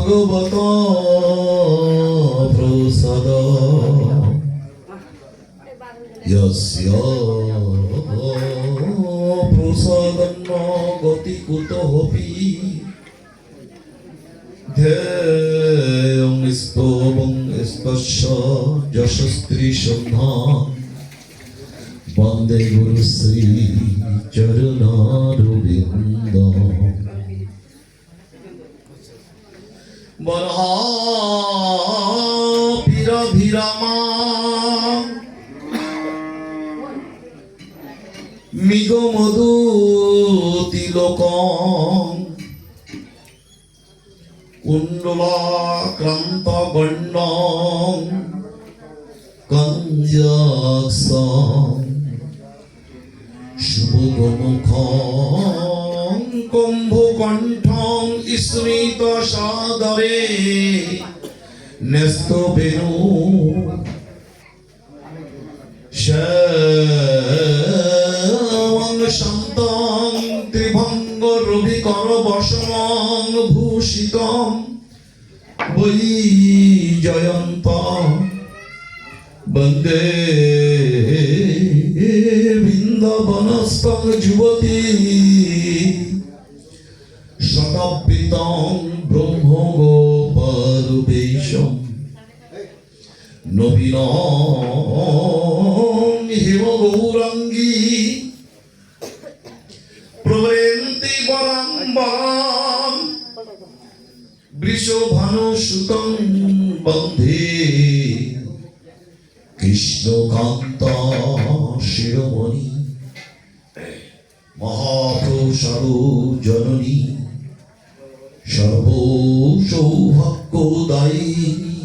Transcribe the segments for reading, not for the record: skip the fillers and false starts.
ভগবত প্রসাদ यस्य प्रसादन्न गति कुतोऽपि ध्येयं स्तवं स्तस्य यशस्त्री सन्धान वन्दे गुरुश्री चरणारविन्दम् वराभिरामा মিগমধু তিলকং কুণ্ডলাক্রান্ত বর্ণং কঞ্জাক্ষং শুভগমুখং কুম্ভকণ্ঠং স্মৃত সাদরে ন্যস্ত বেণু শান্তং ত্রিভঙ্গ রবিকর বসমং ভূষিতং বৈজয়ন্তং বন্দে বৃন্দাবনস্থং যুবতী শতাবৃতং ব্রহ্মগোপারূপেশম নবীনং হিমগৌরাঙ্গী প্রবরেন্তি বরং বরং বৃষভানুসুতং বন্ধে কৃষ্ণকান্ত শিরোমণি মহাপ্রসাদ জননী সর্বসৌভাগ্যদায়িনী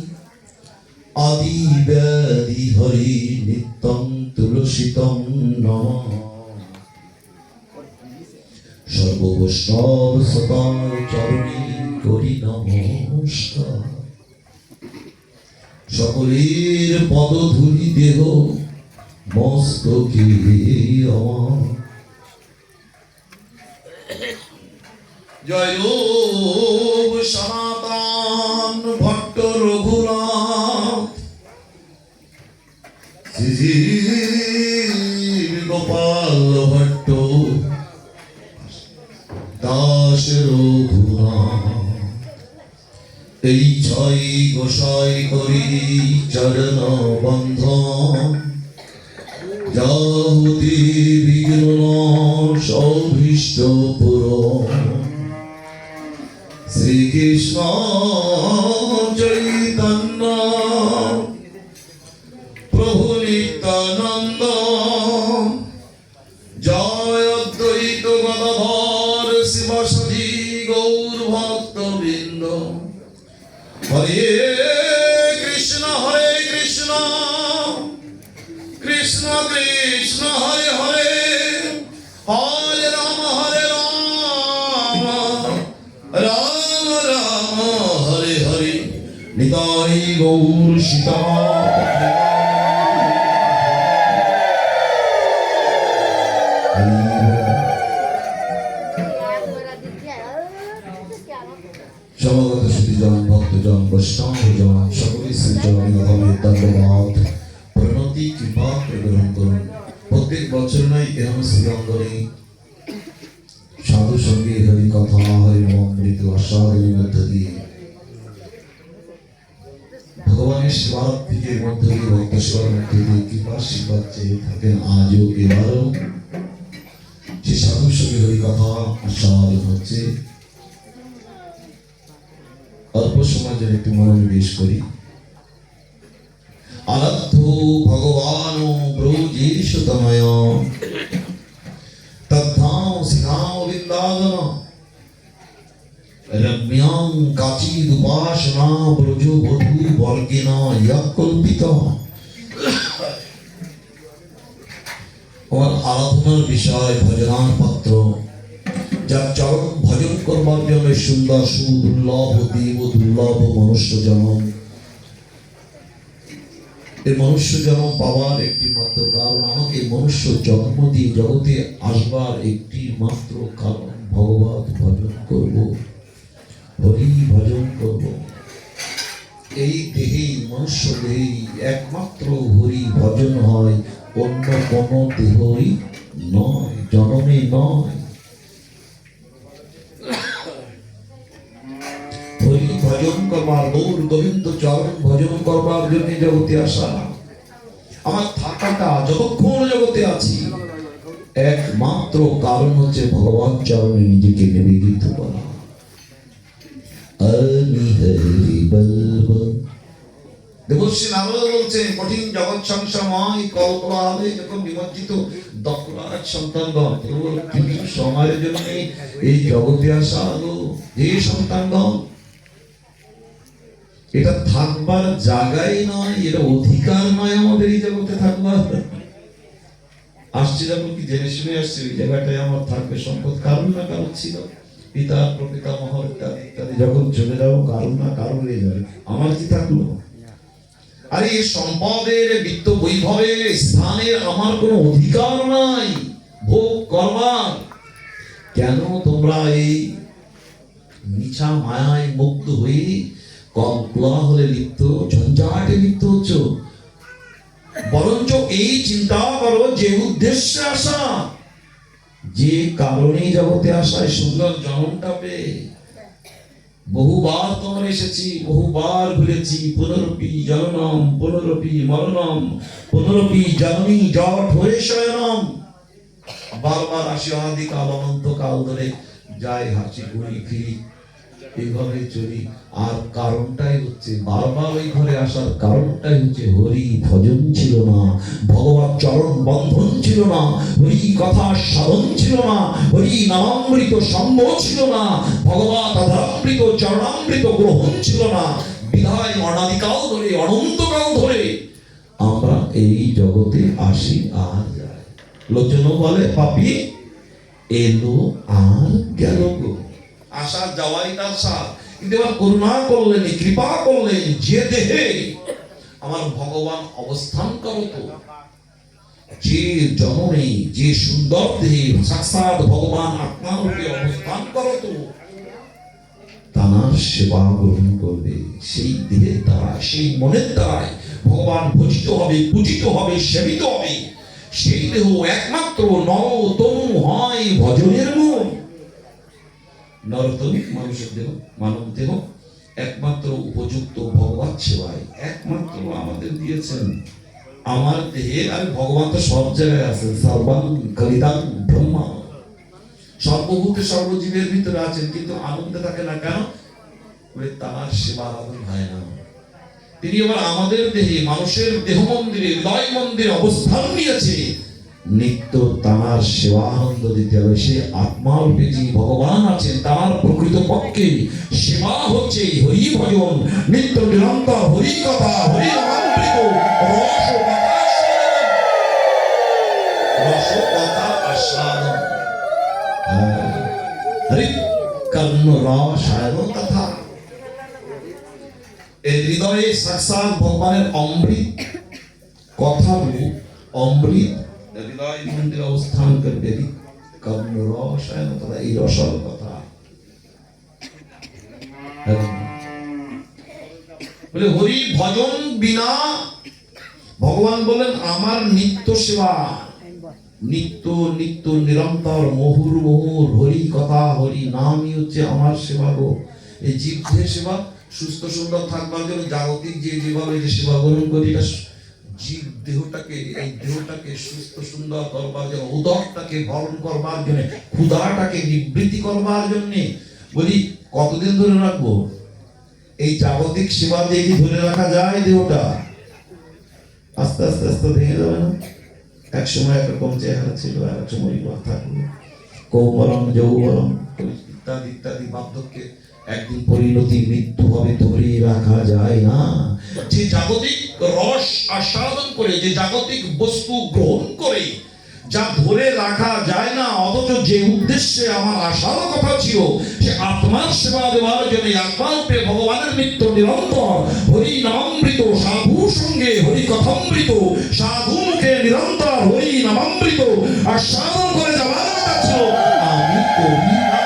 আদি ব্যাধি হরি নিত্যং তুলসিতং নমঃ সর্ববৈষ্ণব সতার চরণী করি নমস্কার সকলের পদধূলি দেহ মস্তকে আমার জয় সনাতন ভট্ট রঘুনাথ শ্রী গোপাল ভট্ট দাস রঘুনাথ এই ছয় গোসাই করি চরণ বন্ধন যাহুতি বিঘ্ন সৌভীষ্ট পুরন শ্রীকৃষ্ণ চৈতন্য প্রভু নিত্যানন্দ জয় অদ্বৈত গদাধর শিবাসাদি গৌর ভক্তবৃন্দ হরে কৃষ্ণ কৃষ্ণ কৃষ্ণ হরে হরে হরে রাম রাম রাম হরে হরে নিতাই গৌর সীতা সমগত সুধীজন ভক্তজন বৈষ্ণবজন সকলে শ্রীচরণে ধন্যবাদ প্রণতি কৃপা গ্রহণ করুন। প্রত্যেক বছর নাই এরকম শ্রীরঙ্গনে সাধু সঙ্গে হরি কথা হরি অমৃত আস্বাদনের মধ্য দিয়ে ভগবানের সেবার্থীদের মধ্য দিয়ে ভক্ত সেবার মধ্য দিয়ে কৃপা আশীর্বাদ চেয়ে থাকেন আজও এবারও সে সাধু সঙ্গে হরি কথা আস্বাদন হচ্ছে। অল্প সমাজের একটু মনোনিবেশ করি। আরাধ্য ভগবান ব্রজেশতময় তদ্ধাম সিংহাম বৃন্দাবন রম্যাং কাচিদুপাসনা ব্রজ বধূ বর্গেন ইয়া কল্পিত। আমার আরাধনার বিষয় ভজনার পাত্র, যার চরণ ভজন করবার জন্য সুন্দর সুদুর্লভ দেব দুর্লভ মনুষ্য জন্ম। এই মনুষ্য জন্ম পাওয়ার একটি মাত্র কারণ, আমাকে মনুষ্য জন্ম দিয়ে জগতে আসবার একটি মাত্র কারণ ভগবত ভজন করব। হরি ভজন করব। এই দেহেই, মনুষ্য দেহেই একমাত্র হরি ভজন হয়, অন্য কোনো দেহই নয়, জনমে নয়। হরি ভজন করবার, গৌর গোবিন্দ চরণ ভজন করবার জন্য জগতে আসা। আমার থাকাটা যতক্ষণ জগতে আছি একমাত্র কারণ হচ্ছে ভগবান চরণে নিজেকে নিবেদিত করা। দেবশ্রী নারদ বলছেন, কঠিন জগৎ সংসারময় কল্পলালে যখন নিমজ্জিত দক্ষরাজ সন্তানগণ পৃথিবীর সময়ের জন্য এই জগতে আসা হলো, যে সন্তানগণ এটা থাকবার জায়গাই নয়, এটা অধিকার নয় আমাদের এই জগতে থাকবার। আসছি যখন কি জেনে শুনে আসছি, ওই জায়গাটায় আমার থাকবে সম্পদ, কারণ না কারণ ছিল, পিতা প্রপিতামহ ইত্যাদি ইত্যাদি। যখন চলে যাবো কারণ না কারণ হয়ে যাবে, আমার কি থাকলো? আরে এই সম্পদের, বিত্ত বৈভবের, স্থানের আমার কোনো অধিকার নাই ভোগ করবার। কেন তোমরা এই মিছা মায়ায় মুক্ত হয়ে কোলাহলে লিপ্ত, ঝঞ্ঝাটে লিপ্ত হচ্ছ? বরঞ্চ এই চিন্তা করো যে উদ্দেশ্যে আসা, যে কারণে জগতে আসায় সুন্দর জন্মটা পেয়ে। বহুবার তোমার এসেছি, বহুবার ঘুরেছি, পুনরপি জননম পুনরপি মরণম পুনরপি জননী জট হয়ে শয়নম। বারবার আসি অনাদিকাল অনন্তকাল ধরে যাই, হাসি ঘুরি ফিরি, এইভাবে চলি। আর কারণটাই হচ্ছে, বারবার ওই ঘরে আসার কারণটাই হচ্ছে হরি ভজন ছিল না, ভগবত চরণ বন্ধন ছিল না, হরি কথা সাধন ছিল না, হরি নামামৃত সম্ভব ছিল না, ভগবত আধারামৃত চরণামৃত গ্রহণ ছিল না। বিধায় অনাদিকাল ধরে, অনন্তকাল ধরে আমরা এই জগতে আসি আর যাই। লোকজন বলে পাপী এলো আর গেল গো, আসা যাওয়াই তার সাথ। কিন্তু এবার করুণা করলেন, কৃপা করলেন, যে দেহে আমার ভগবান অবস্থান করত, যে জননে, যে সুন্দর দেহে সাক্ষাৎ ভগবান আত্মারূপে অবস্থান করত, তার সেবা গ্রহণ করবে। সেই দেহের দ্বারা, সেই মনের দ্বারাই ভগবান ভজিত হবে, পূজিত হবে, সেবিত হবে। সেই দেহ একমাত্র নর তনু হয় ভজনের মূল। নরতনিক মানুষের দেহ, মানব দেহ একমাত্র উপযুক্ত ভগবত সেবায় একমাত্র আমাদের দিয়েছেন। আমার দেহে, আর ভগবান তো সব জায়গায় আছেন, সর্বাং কলিদাং ব্রহ্মা, সর্বভূতে সর্বজীবের ভিতরে আছেন, কিন্তু আনন্দে থাকে না। কেন? তার সেবা আরাধন হয় না। তিনি আবার আমাদের দেহে, মানুষের দেহ মন্দিরে, হৃদয় মন্দিরে অবস্থান নিয়েছে। নিত্য তার সেবা আনন্দ দিতে হবে। সে আত্মারূপে যে ভগবান আছেন, তার প্রকৃত পক্ষে সেবা হচ্ছে হরি ভজন, নিত্য নিরন্তর হরি কথা, হরি নামামৃত রস কথা আস্বাদন, হরি কর্ণ রসায়ন তথা। এই হৃদয়ে সাক্ষাৎ ভগবানের অমৃত কথা রূপ অমৃত হৃদয় মন্দিরে অবস্থান করবে। কর্ণ রসায়ন তথা, এই রসর কথা বলে। হরি ভজন বিনা, ভগবান বলেন আমার নিত্য সেবা, নিত্য নিত্য নিরন্তর মুহুর মুহুর হরি কথা, হরি নামই হচ্ছে আমার সেবা গো। এই জীবদের সেবা, সুস্থ সুন্দর থাকবার জন্য জাগতিক যেভাবে যে সেবা গ্রহণ করি, এটা জীব দেহটাকে, এই দেহটাকে সুস্থ সুন্দর করবার জন্য, উদরটাকে ভরণ করবার জন্য, ক্ষুধাটাকে নিবৃত্তি করবার জন্য বলি। কতদিন ধরে রাখবো? এই জাগতিক সেবা দিয়ে কি ধরে রাখা যায় দেহটা? আস্তে আস্তে আস্তে ভেঙে যাবে না? এক সময় একরকম চেহারা ছিল, এক সময় থাকলো কৌমরম যৌবরম ইত্যাদি ইত্যাদি। বার্ধক্যে একদিন পরিণতি, মৃত্যু হবে, ধরে রাখা যায় না। যে জাগতিক রস আস্বাদন করে, যে জাগতিক বস্তু গ্রহণ করে, যা ধরে রাখা যায় না, অথচ যে উদ্দেশ্যে আমার আসার কথা ছিল, সে আত্মার সেবা দেওয়ার জন্য আত্মারূপে ভগবানের নিত্য নিরন্তর হরি নামামৃত, সাধু সঙ্গে হরি কথামৃত, সাধু মুখে নিরন্তর হরি নামামৃত আস্বাদন করে যাওয়ার কথা ছিল, আমি করি না।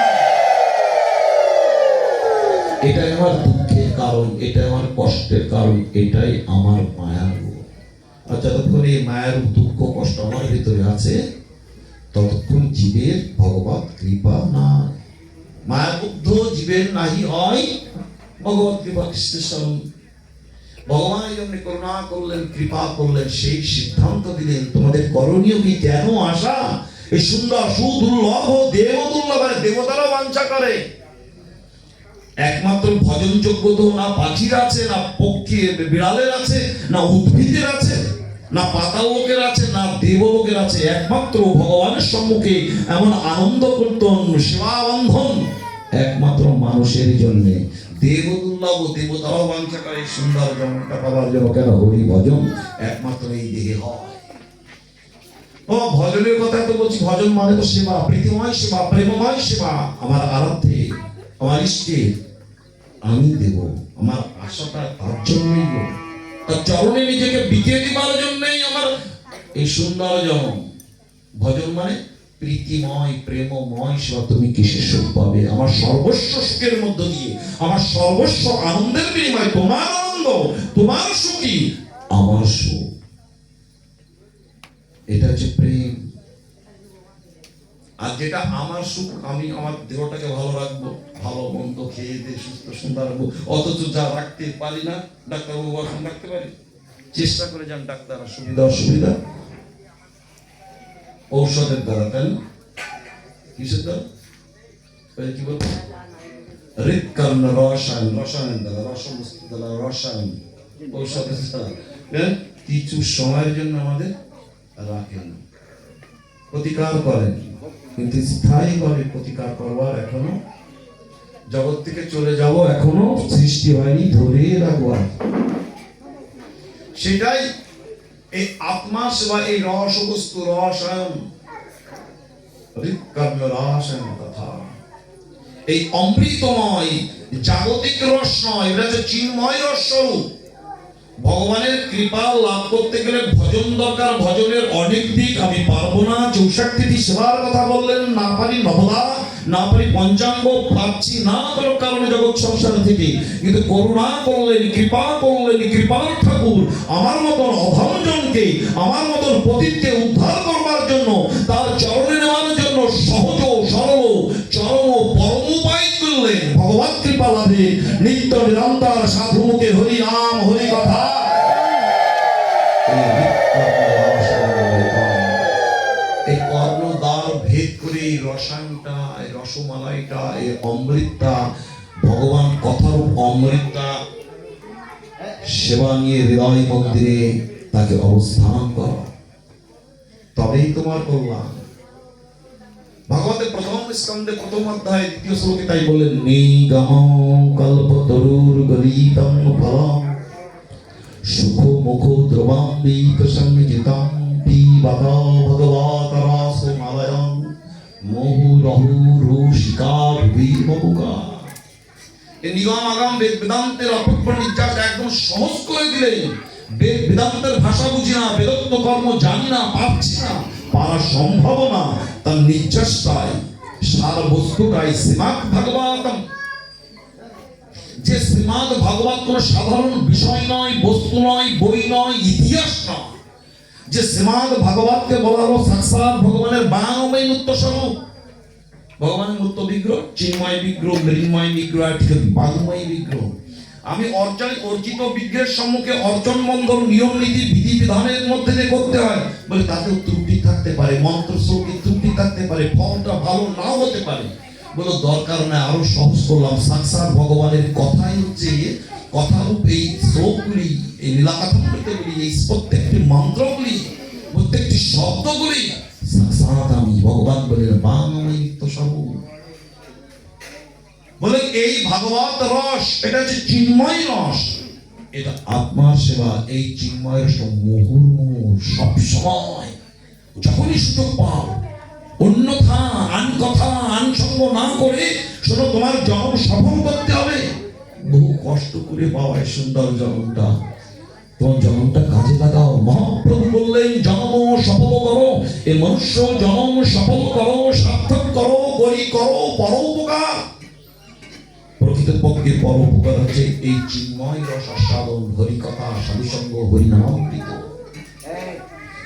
আমার দুঃখের কারণ, এটা আমার কষ্টের কারণ, এটাই আমার মায়ার রূপ। আর যতক্ষণ এই মায়ার দুঃখ কষ্ট আমার ভিতরে আছে, ততক্ষণ জীবের ভগবত কৃপা না। মায়াবুদ্ধ জীবের নাহি হয় ভগবত কৃপা। কৃষ্ণ ভগবান এই জন্য করুণা করলেন, কৃপা করলেন, সেই সিদ্ধান্ত দিলেন তোমাদের করণীয় কি? কেন আসা? এই সুন্দর সুদুর্লভ দেবদুর্লভ, দেবতারা বাঞ্ছা করে। একমাত্র ভজন যোগ্য তো না পাখির আছে, না পক্ষী বিড়ালের আছে, না উদ্ভিদের আছে, না পাতাল লোকের আছে, না দেবলোকের আছে। একমাত্র ভগবানের সম্মুখে এমন আনন্দ কীর্তন সেবা বন্ধন একমাত্র মানুষের জন্য। দেবদুর্লভ, দেবতারাও বাঞ্ছা করে সুন্দর জন্মটা পাওয়ার জন্য। কেন? হরি ভজন একমাত্র এই দেহে হয়। ও ভজনের কথা তো বলছি, ভজন মানে তো সেবা, প্রীতিময় সেবা, প্রেমময় সেবা। আমার আরাধ্যে, আমার ইষ্টের আমি দেব, আমার আশাটা তার জন্যই, তার চরণে নিজেকে বিকিয়ে দিবার জন্যই আমার এই সুন্দর জন্ম। ভজন মানে প্রীতিময় প্রেমময় সেবা। তুমি কিসের সুখ পাবে? আমার সর্বস্ব সুখের মধ্য দিয়ে, আমার সর্বস্ব আনন্দের বিনিময়ে তোমার আনন্দ, তোমার সুখী আমার সুখ। এটা হচ্ছে প্রেম। আর যেটা আমার সুখ, আমি আমার দেহটাকে ভালো রাখবো, ভালো মন্দ খেয়ে দিয়ে সুস্থ সুন্দর রাখবো, অথচ যা রাখতে পারি না, ডাক্তারবাবু এখন রাখতে পারি, চেষ্টা করে যান ডাক্তার, সুবিধা অসুবিধা ঔষধের দ্বারা, তাই না? কিসের দ্বারা? কি বলবো? হৃৎকর্ণ রসায়ন, রসায়নের দ্বারা, রসমস্ত দ্বারা, রসায়ন ঔষধের দ্বারা কিছু সময়ের জন্য আমাদের রাখেন, প্রতিকার করেন, কিন্তু স্থায়ীভাবে প্রতিকার করবার এখনো জগৎ থেকে চলে যাব এখনো সৃষ্টি হয়নি, ধরে রাখবো। সেটাই এই আত্মা সেবা, এই রস বস্তু রসায়ন, হৃৎকর্ণ রসায়ন কথা, এই অমৃতময় জাগতিক রস নয়, এটা হচ্ছে চিন্ময় রস স্বরূপ। ভগবানের কৃপা লাভ করতে গেলে ভজন দরকার। ভজনের অনেক দিক, আমি পারবো না 64টি সেবার কথা বললেন, না পারি নবদা, না পারি পঞ্চাঙ্গ, পাচ্ছি না কারো কারণে জগৎ সংসার থেকে, কিন্তু করুণা করলেন, কৃপা করলেন কৃপাল ঠাকুর আমার মতন অধমজনকে, আমার মতন পতিতকে উদ্ধার করবার জন্য, তার চরণে নেওয়ার জন্য সহজ সরল চরম পরম উপায় করলেন। ভগবত কৃপা লাভে নিত্য নিরন্তর সাধু মুখে হরি নাম হরি কথা। এই কর্ণদ্বার ভেদ করে এই রসায়নটা, এই রসমালাইটা, এই অমৃতটা, ভগবান কথার অমৃতটা সেবা নিয়ে হৃদয় মন্দিরে তাকে অবস্থান কর, তবেই তোমার কল্যাণ। ভাগবতের প্রথম স্কন্ধে প্রথম অধ্যায় দ্বিতীয় শ্লোকে তাই বলেন, নিগম কল্পতরুর গলিতং ফলম সুখ মুখ দ্রবাম্বিত সংযিতং পিবত ভগবত রসমালয়ং মুহুরহু রুষিকা বিমুখা। এই নিগম আগাম বেদ বেদান্তের অপূর্ব নির্যাস একদম সহজ করে দিলেন। বেদ বেদান্তের ভাষা বুঝি না, বেদত্ব কর্ম জানি না, পাচ্ছি না, পারা সম্ভব না, তার নির্যাসটাই সার বস্তুটাই শ্রীমদ্ ভাগবতম। যে শ্রীমদ্ ভাগবত কোন সাধারণ বিষয় নয়, বস্তু নয়, বই নয়, ইতিহাস নয়। যে শ্রীমদ্ ভাগবতকে বলা হলো সাক্ষাৎ ভগবানের বাংময় মূর্ত স্বরূপ। ভগবানের মূর্ত বিগ্রহ, চিন্ময় বিগ্রহ, মৃন্ময় বিগ্রহ, ঠিক বাংময় বিগ্রহ। আমি অর্জিত বিগ্রহের সম্মুখে অর্জন বন্ধন নিয়ম নীতি বিধি বিধানের মধ্যে দিয়ে করতে হয় বলে, তাতেও ত্রুটি থাকতে পারে, মন্ত্র শ্লোকে ত্রুটি থাকতে পারে, ফলটা ভালো নাও হতে পারে, বলে দরকার নাই, আরো সহজ করলাম। সাক্ষাৎ ভগবানের কথাই হচ্ছে কথারূপ এই শ্লোকগুলি, এই লীলাকথামৃতগুলি, এই প্রত্যেকটি মন্ত্রগুলি, প্রত্যেকটি শব্দগুলি সাক্ষাৎ আমি ভগবান বলে বাংলায় স্বরূপ। বলে এই ভাগবত রস, এটা হচ্ছে চিন্ময় রস, এটা আত্মার সেবা। এই চিন্ময় রস মুহুর্মুহু সব সময় যখনই সুযোগ পাও, অন্যথা আন কথা আন সঙ্গ না করে শোনো, তোমার জন্ম সফল করতে হবে। বহু কষ্ট করে পাওয়া এই সুন্দর জন্মটা, তোমার জন্মটা কাজে লাগাও। মহাপ্রভু বললেন জন্ম সফল করো, এই মনুষ্য জন্ম সফল করো, সার্থক করো, করি করো পরোপকার। প্রকৃতপক্ষে থেকে বড় উপকার হচ্ছে এই চিন্ময় রস আস্বাদন, হরিকথা, সাধুসঙ্গ, হরিনামামৃত।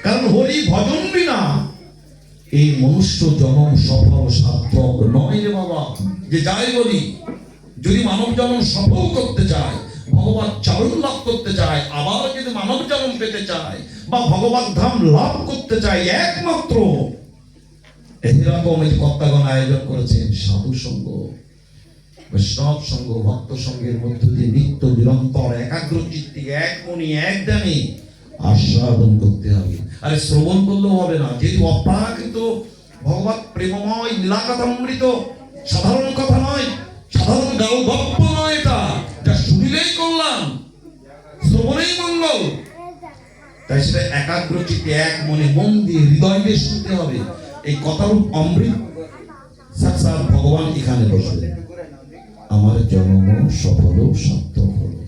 কারণ হরি ভজন বিনা এই মনুষ্য জন্ম সফল সার্থক নয় রে বাবা। যে যাই বলি, যদি মানব জন্ম সফল করতে চায়, ভগবান চরণ লাভ করতে চায়, আবার যদি মানব জন্ম পেতে চায় বা ভগবান ধাম লাভ করতে চায়, একমাত্র এরকম এই কর্তাগণ আয়োজন করেছেন সাধু সঙ্গ, বৈষ্ণব সঙ্গ, ভক্ত সঙ্গের মধ্য দিয়ে নিত্য নিরন্তর একাগ্র চিত্তে এক মনে এক ধ্যানে আস্বাদন করতে হবে। আরে শ্রবণ করলেও হবে না, যেহেতু অপ্রাকৃত ভগবত প্রেমময় লীলাকথামৃত, সাধারণ কথা নয়, সাধারণ গল্প নয়, এটা যা শুনিলেই করলাম, শ্রবণেই মঙ্গল। তাই সেটা একাগ্র চিত্তে এক মনে মন দিয়ে হৃদয় দিয়ে শুনতে হবে। এই কথারূপ অমৃত সাক্ষাৎ ভগবান এখানে বসলেন, আমার জন্ম সফল সার্থক হলো।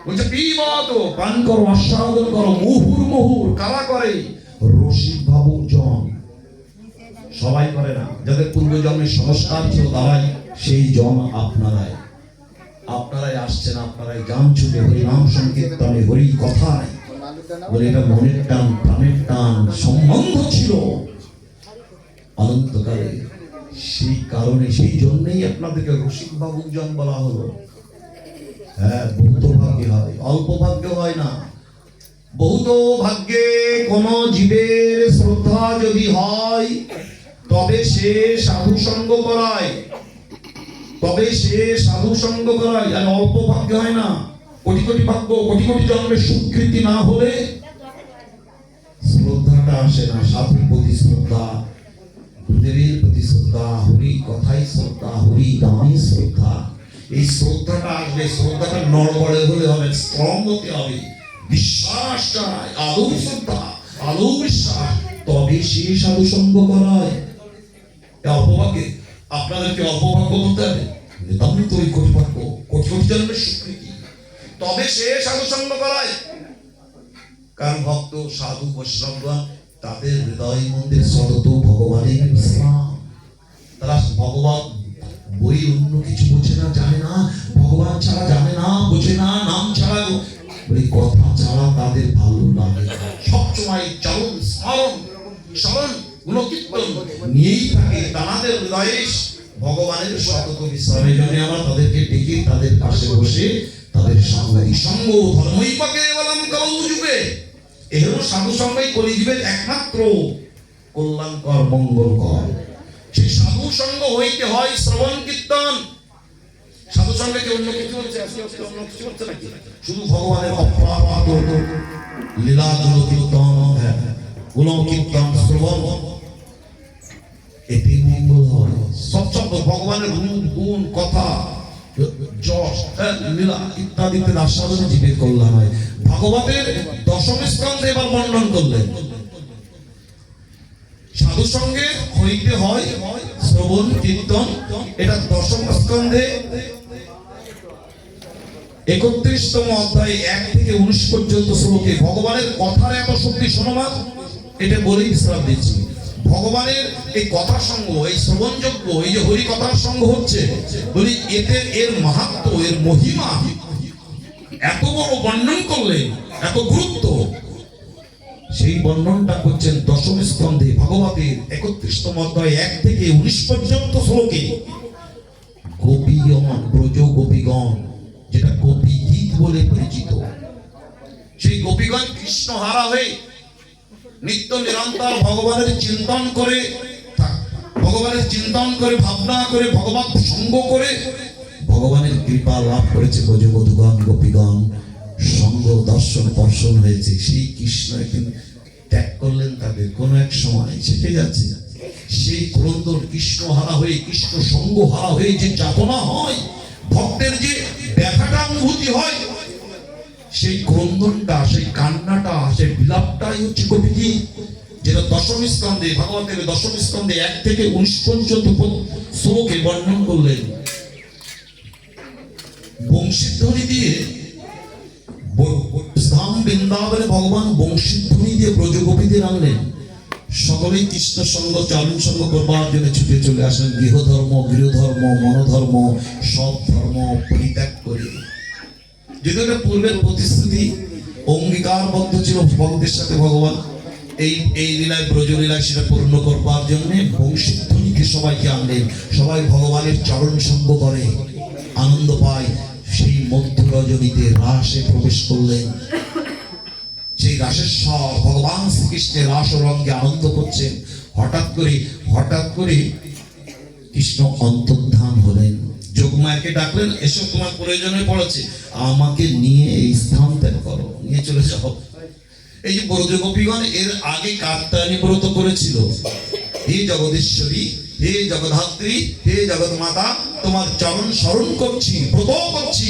বলছে পিবত, পান করো, আস্বাদন করো, মুহুর মুহুর। কারা করে? রসিক ভাবুক জন। সবাই করে না, যাদের পূর্বজন্মের সংস্কার ছিল তারাই, সেই জন আপনারাই আসছেন, আপনারাই গান ছুটে হরি নাম সংকীর্তনে, হরি কথায়। বলে এটা মনের টান, প্রাণের টান, সম্বন্ধ ছিল অনন্তকালে। সেই কারণে, সেই জন্যই আপনাদেরকে রসিক ভাবুক জন বলা হলো। হ্যাঁ, বহুত ভাগ্যে হয়, অল্প ভাগ্য হয় না। বহুত ভাগ্যে কোন জীবের শ্রদ্ধা যদি হয়, তবে সে সাধু সঙ্গ করায়, আর অল্প ভাগ্য হয় না। কোটি কোটি ভাগ্য, কোটি কোটি জন্মের স্বীকৃতি না হলে শ্রদ্ধাটা আসে না। সাধুর প্রতি শ্রদ্ধা, গুরুদেবের প্রতি শ্রদ্ধা, হরি কথাই শ্রদ্ধা, হরি নামে শ্রদ্ধা। এই শ্রদ্ধাটা আসবে, শ্রদ্ধাটা নড়বড়ে হলে হবে, স্ট্রং হতে হবে। বিশ্বাস চাই, আদৌ শ্রদ্ধা, আদৌ বিশ্বাস, তবে সে সাধু সঙ্গ করায়। অপভাগ্যে আপনাদেরকে অপভাগ্য করতে হবে, তেমনি তো ওই কোটি ভাগ্য, কোটি কোটি জন্মের স্বীকৃতি, তবে সে সাধু সঙ্গ করায়। কারণ ভক্ত সাধু বৈষ্ণবগণ তাদের হৃদয় মন্দির সতত ভগবানের বিশ্রাম। তারা ভগবান বই অন্য কিছু বোঝে না, জানে না, ভগবান ছাড়া জানে না, বোঝে না, নাম ছাড়া, ওই কথা ছাড়া তাদের ভালো লাগে। সবসময় চরণ স্মরণ গুণকীর্তন নিয়েই থাকে তাদের হৃদয়ে ভগবানের সতত বিশ্রামের জন্য। আমরা তাদেরকে ডেকে তাদের পাশে বসে তাদের সঙ্গ ধর্মই পাকে বলাম কাউ যুগে। এর সাধু সঙ্গই কলিযুগের একমাত্র কল্যাণকর, মঙ্গলকর। সেই সাধু সঙ্গ হইতে হয় শ্রবণ কীর্তন। সাধু সঙ্গে কি অন্য কিছু হচ্ছে? অন্য কিছু হচ্ছে নাকি? শুধু ভগবানের অপরাধ লীলা কীর্তন, গুণ কীর্তন, শ্রবণ, এতে মঙ্গল হয়। সৎসঙ্গ, ভগবানের রূপ, গুণ, কথা, যশ, লীলা ইত্যাদিতে আস্বাদন জীবের কল্যাণ হয়। ভাগবতের দশম স্কন্ধে এবার বর্ণন করলেন সাধু সঙ্গে হইতে হয় শ্রবণ কীর্তন। এটা দশম স্কন্ধে 31তম অধ্যায় 1 থেকে 19 পর্যন্ত শ্লোকে ভগবানের কথার এত শক্তি শোনমান, এটা বলেই বিশ্রাম দিচ্ছি। ভগবানের এই কথা সঙ্গ, এই শ্রবণযোগ্য, এই যে হরি কথার সঙ্গ হচ্ছে, বলি এতে এর মাহাত্ম, এর মহিমা এত বড় বর্ণন করলেন, এত গুরুত্ব, সেই বর্ণনটা করছেন দশম স্কন্ধে ভগবতের 31তম অধ্যায় 1 থেকে 19 পর্যন্ত শ্লোকে। গোপীগণ, ব্রজ গোপীগণ, যেটা গোপী গীত বলে পরিচিত, সেই গোপীগণ কৃষ্ণ হারা হয়ে নিত্য নিরন্তর ভগবানের চিন্তন করে, ভাবনা করে, ভগবান সঙ্গ করে ভগবানের কৃপা লাভ করেছে। ব্রজবধূগণ, গোপীগণ সঙ্গ দর্শন দর্শন হয়েছে। সেই কৃষ্ণ একদিন ত্যাগ করলেন, তাদের কোন এক সময় ছেটে যাচ্ছে। সেই ক্রন্দন, কৃষ্ণ হারা হয়ে, কৃষ্ণ সঙ্গ হারা হয়ে যে যাতনা হয়, ভক্তের যে ব্যথাটা অনুভূতি হয়, সেই ক্রন্দনটা, সেই কান্নাটা, সেই বিলাপটাই হচ্ছে গোপীগীত, যেটা দশম স্কন্ধে, ভাগবতের দশম স্কন্ধে 1 থেকে 19 পর্যন্ত শ্লোকে বর্ণন করলেন। বংশীধ্বনি দিয়ে ধাম বৃন্দাবনে ভগবান বংশীধ্বনি দিয়ে ব্রজগোপীদের আনলেন। সকলেই কৃষ্ণ সঙ্গ চরণ সঙ্গ করবার জন্য ছুটে চলে আসেন। গৃহধর্ম, গৃহধর্ম, মনোধর্ম সব ধর্ম পরিত্যাগ করে, যদি এটা পূর্বের প্রতিশ্রুতি অঙ্গীকারবদ্ধ ছিল ভক্তের সাথে ভগবান এই লীলায় ব্রজলীলায় সেটা পূর্ণ করবার জন্য বংশীধ্বনিকে সবাইকে আনলেন। সবাই ভগবানের চরণ সঙ্গ করে, আনন্দ পায়। সেই মধ্য রজনীতে রাসে প্রবেশ করলেন। সেই রাসের স্বর ভগবান শ্রীকৃষ্ণের রাস রঙ্গে আনন্দ করছেন। হঠাৎ করে কৃষ্ণ অন্তর্ধান হলেন। যোগমায়াকে ডাকলেন, এসব তোমার প্রয়োজনে পড়েছে, আমাকে নিয়ে এই স্থান ত্যাগ করো, নিয়ে চলে যাও। এই যে ব্রজ গোপীগণ এর আগে কাত্যায়নী ব্রত করেছিল। হে জগদীশ্বরী, হে জগদ্ধাত্রী, হে জগৎ মাতা, তোমার চরণ স্মরণ করছি, ব্রত করছি।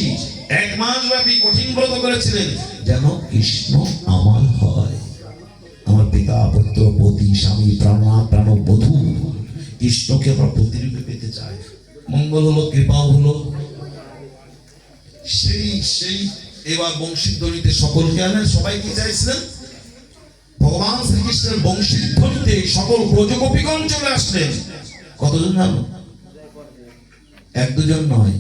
1 মাস ব্যাপী কঠিন ব্রত করেছিলেন, যেন কৃষ্ণ আমার হয়, আমার পিতা পুত্র পতি স্বামী প্রাণ বধূ। কৃষ্ণকে আমরা প্রতিরূপে পেতে চাই। মঙ্গল হলো, কৃপাও হলো। সেই এবার বংশীধ্বনিতে সকলকে আনেন। সবাই কি চাইছিলেন? ভগবান শ্রীকৃষ্ণের বংশীধ্বনিতে সকল ব্রজগোপীগণ চলে আসলেন। কতজন জানো? 1-2 জন নয়।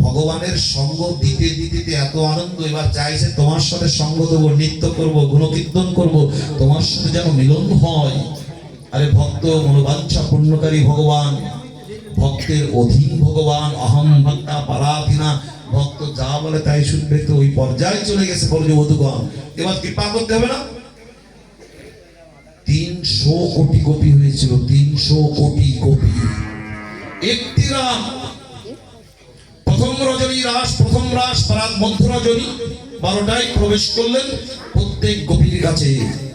ভগবানের সঙ্গ দিতে দিতে এত আনন্দ, এবার চাইছে তোমার সাথে সঙ্গ দেবো, নৃত্য করব, গুণকীর্তন করব, তোমার সাথে যেন মিলন হয়। আরে ভক্ত মনোবাঞ্ছা পূর্ণকারী ভগবান, ভক্তের অধীন ভগবান, অহম ভক্তা পরাধীনা। ভক্ত যা বলে তাই শুনবে, তো ওই পর্যায়ে চলে গেছে ব্রজবধূগণ। এবার কৃপা করতে হবে না? 300 কোটি গোপী হয়েছিল, 300 কোটি গোপী। একটি রাত, প্রথম রজনী রাস, প্রথম রাস রাত মধ্য রজনী 12টায় প্রবেশ করলেন। প্রত্যেক গোপীর কাছে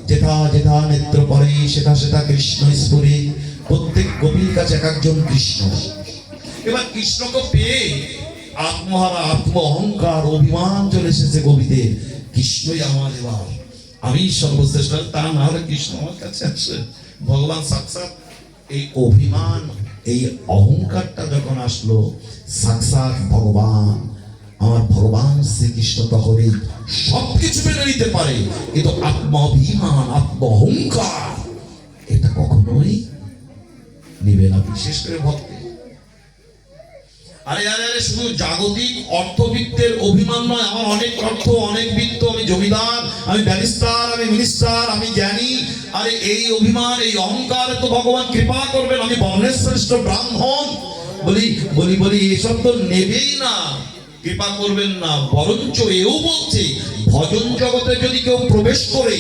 যেথা যেথা নেত্র পরে সেটা কৃষ্ণ স্ফুরে। প্রত্যেক গোপীর কাছে এক একজন কৃষ্ণ। এবার কৃষ্ণকে পেয়ে আত্মহারা, আত্ম অহংকার, অভিমান চলে এসেছে গোপীদের। কৃষ্ণই আমার, এবার আমি সর্বশ্রেষ্ঠ, তা না হলে কৃষ্ণ আমার কাছে আসে। ভগবান সাক্ষাৎ এই অভিমান, এই অহংকারটা যখন আসলো, সাক্ষাৎ ভগবান, আমার ভগবান শ্রীকৃষ্ণ তখনই সবকিছু মেনে নিতে পারে, কিন্তু আত্ম অভিমান, আত্ম অহংকার এটা কখনোই নিবে না, বিশেষ করে ভক্তি। আরে শুধু জাগতিক অর্থবিত্তের অভিমান নয়, আমার অনেক অর্থ, অনেক বিত্ত, আমি জমিদার, আমি ব্যারিস্টার, আমি মিনিস্টার, আমি জ্ঞানী। আরে এই অভিমান, এই অহংকার তো ভগবান কৃপা করবেন। আমি বর্ণের শ্রেষ্ঠ ব্রাহ্মণ বলি এসব তো নেবেই না, কৃপা করবেন না। বরঞ্চ এও বলছে, ভজন জগতে যদি কেউ প্রবেশ করে,